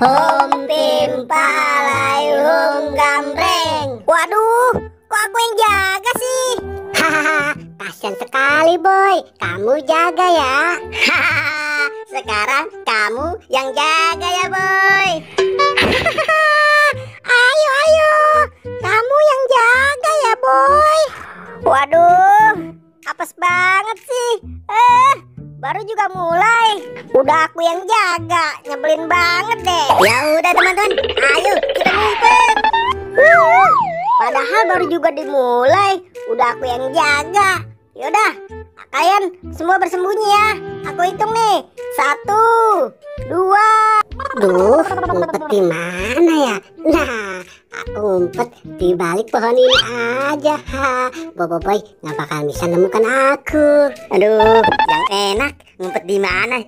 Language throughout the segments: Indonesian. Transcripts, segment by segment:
Hom pim palai hum gambreng. Waduh, kok aku yang jaga sih? Hahaha, kasian sekali boy, kamu jaga ya. Hahaha, sekarang kamu yang jaga ya boy. Ayo ayo, kamu yang jaga ya boy. Waduh, apes banget sih. Baru juga mulai, udah aku yang jaga, nyebelin banget deh. Ya udah teman-teman, ayo kita ngumpet. Padahal baru juga dimulai, udah aku yang jaga. Yaudah, kalian semua bersembunyi ya. Aku hitung nih, 1, 2. Duh, ngumpet di mana ya? Nah, aku ngumpet di balik pohon ini aja. Boboiboy nggak bakal bisa nemukan aku. Aduh, yang enak ngumpet di mana?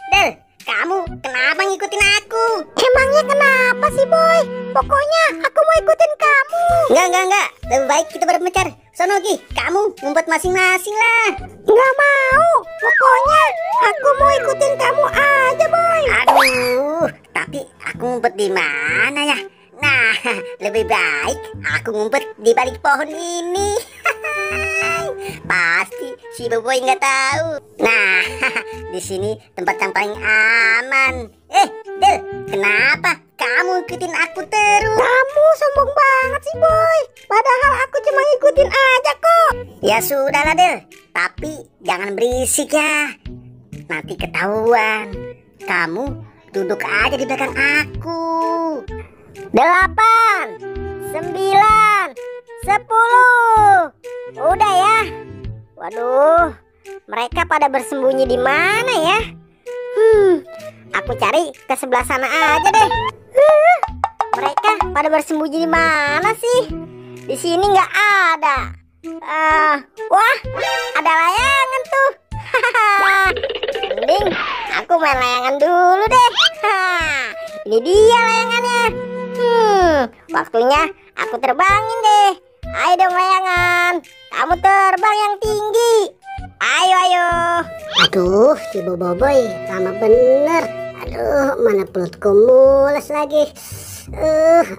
Del, kamu kenapa ngikutin aku? Emangnya kenapa sih boy? Pokoknya aku mau ikutin kamu. Enggak. Lebih baik kita berpencar. Sono Ki, kamu ngumpet masing-masing lah. Nggak mau. Pokoknya aku mau ikutin kamu aja boy. Aduh, tapi aku ngumpet di mana ya? Nah, lebih baik aku ngumpet di balik pohon ini. Pasti si Boboiboy nggak tahu. Nah, di sini tempat yang paling aman. Del, kenapa kamu ikutin aku terus? Kamu sombong banget sih boy. Padahal aku cuma ngikutin aja kok. Ya sudahlah Del, tapi jangan berisik ya. Nanti ketahuan. Kamu duduk aja di belakang aku. 8, 9, 10. Udah ya. Waduh, mereka pada bersembunyi di mana ya? Aku cari ke sebelah sana aja deh. Mereka pada bersembunyi di mana sih? Di sini nggak ada. Wah, ada layangan tuh. Mending aku main layangan dulu deh. Ini dia layangannya. Waktunya aku terbangin deh. Ayo dong layangan, kamu terbang yang tinggi. Ayo. Aduh, si Boboiboy lama bener. Aduh, mana perutku mules lagi.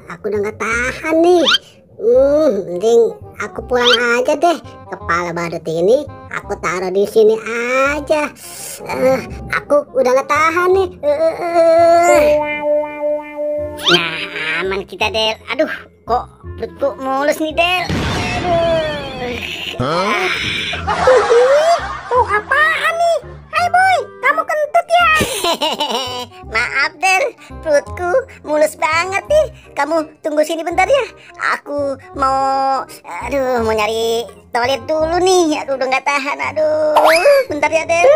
Aku udah gak tahan nih. Mending aku pulang aja deh. Kepala badut ini aku taruh di sini aja. Aku udah gak tahan nih. Nah, aman kita Del. Aduh, kok perutku mulus nih Del. Tuh apaan nih? Hai boy, kamu kentut ya? Maaf Del, perutku mulus banget nih. Kamu tunggu sini bentar ya. Aku mau nyari toilet dulu nih. Aduh, udah gak tahan. Aduh, bentar ya Del.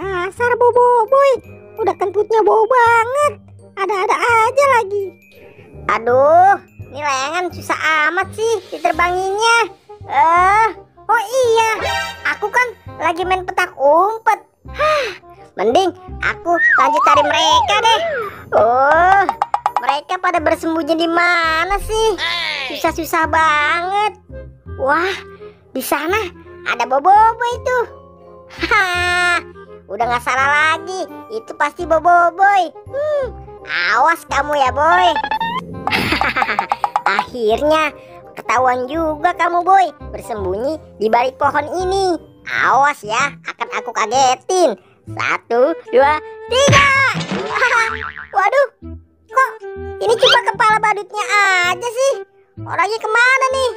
Dasar Boboiboy, udah kentutnya bau banget. Ada-ada aja lagi. Aduh, ini layangan susah amat sih diterbanginnya. Oh iya, aku kan lagi main petak umpet. Mending aku lanjut cari mereka deh. Oh, mereka pada bersembunyi di mana sih? Susah-susah banget. Wah, di sana ada Boboiboy tuh. Udah nggak salah lagi, itu pasti Boboiboy. Awas kamu ya boy. Akhirnya ketahuan juga kamu boy, bersembunyi di balik pohon ini. Awas ya, akan aku kagetin. 1, 2, 3. Waduh, kok ini cuma kepala badutnya aja sih? Orangnya kemana nih?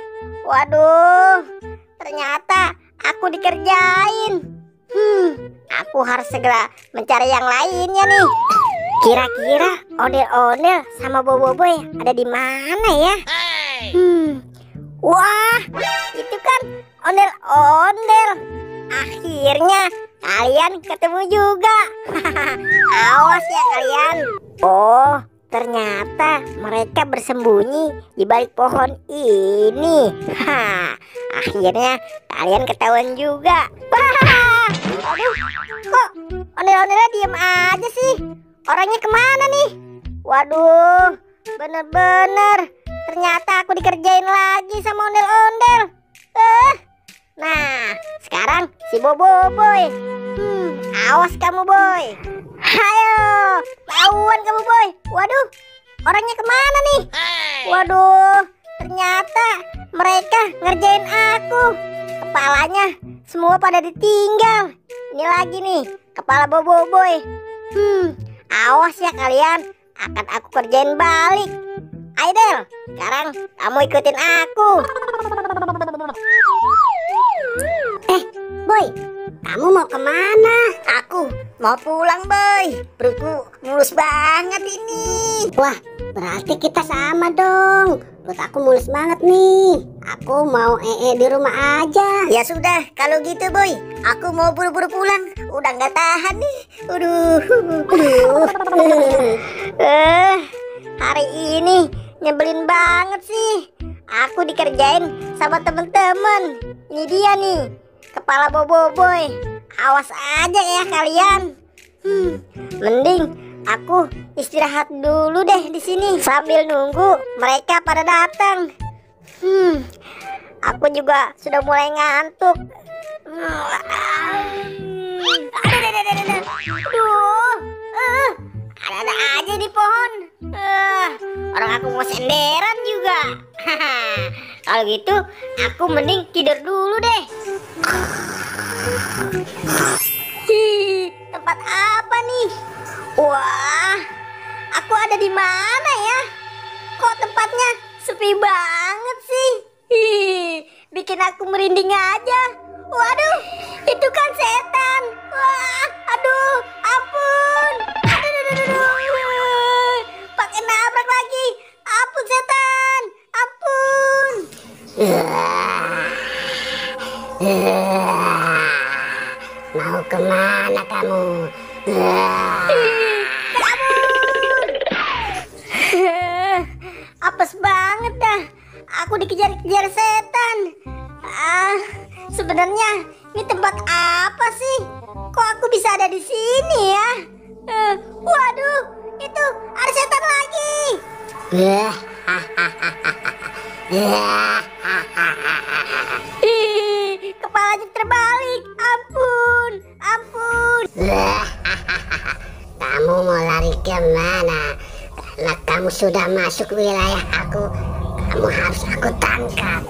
Waduh, ternyata aku dikerjain. Aku harus segera mencari yang lainnya nih. Kira-kira ondel-ondel sama Boboiboy ada di mana ya? Wah, itu kan ondel-ondel. Akhirnya kalian ketemu juga. Awas ya kalian. Oh, ternyata mereka bersembunyi di balik pohon ini. Akhirnya kalian ketahuan juga. Aduh, kok ondel-ondelnya diem aja sih? Orangnya kemana nih? Waduh, bener-bener ternyata aku dikerjain lagi sama ondel-ondel. Nah, sekarang si Boboiboy. Awas kamu boy. Ayo, lawan kamu boy. Waduh, orangnya kemana nih? Waduh, ternyata mereka ngerjain aku. Kepalanya semua pada ditinggal. Ini lagi nih, kepala boboiboy. Awas ya kalian, akan aku kerjain balik. Aidel, sekarang kamu ikutin aku. Boy, kamu mau kemana? Aku mau pulang, boy. Perutku mulus banget ini. Wah, berarti kita sama dong. Perut aku mulus banget nih. Aku mau di rumah aja. Ya sudah, kalau gitu, boy. Aku mau buru-buru pulang. Udah nggak tahan nih. Hari ini nyebelin banget sih. Aku dikerjain sama temen-temen. Ini dia nih, kepala boboiboy. Awas aja ya kalian. Mending aku istirahat dulu deh di sini sambil nunggu mereka pada datang. Aku juga sudah mulai ngantuk. Ada aja di pohon. Orang aku mau senderan juga. Kalau gitu aku mending tidur dulu deh. Tempat apa nih? Wah, aku ada di mana ya? Kok tempatnya sepi banget sih? Bikin aku merinding aja. Waduh, itu kan setan. Wah, aduh, ampun. Aduh. Pakai nabrak lagi. Ampun setan, ampun. Mau kemana kamu? Kabur. Apes banget dah. Aku dikejar-kejar setan. Sebenarnya ini tempat apa sih? Kok aku bisa ada di sini ya? Waduh, itu ada setan lagi. Kepalanya terbalik. Ampun, ampun. Kamu mau lari kemana? Karena kamu sudah masuk wilayah aku, kamu harus aku tangkap.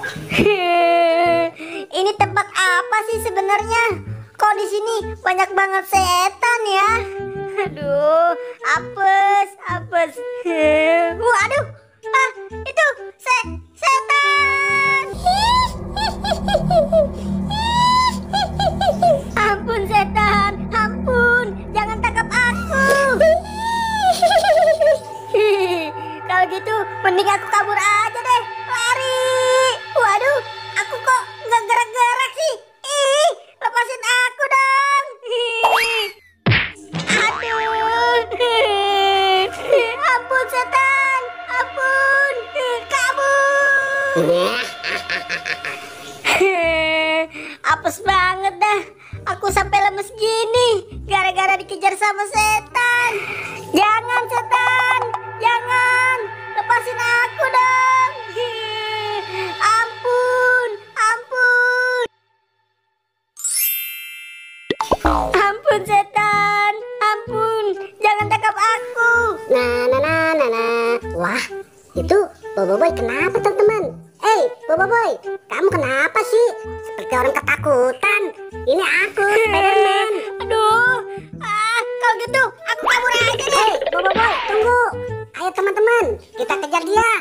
Ini tempat apa sih sebenarnya? Kok di sini banyak banget setan ya? Aduh, apes, apes. Waduh, itu setan. Ampun setan, ampun, jangan tangkap aku. Kalau gitu, mending aku kabur aja deh, lari. Waduh, aku kok nggak gerak-gerak sih? Lepasin aku dong. Aduh, ampun setan, ampun, kabur. Apes banget dah. Aku sampai lemes gini gara-gara dikejar sama setan. Jangan setan, jangan, lepasin aku dong. Ampun, ampun. Ampun setan, ampun, jangan tangkap aku. Wah, itu boboiboy kenapa teman-teman? Boboiboy, kamu kenapa sih? Seperti orang ketakutan. Ini aku, Spiderman. Aduh, kalau gitu aku kabur aja deh. Boboiboy, tunggu. Ayo teman-teman, kita kejar dia.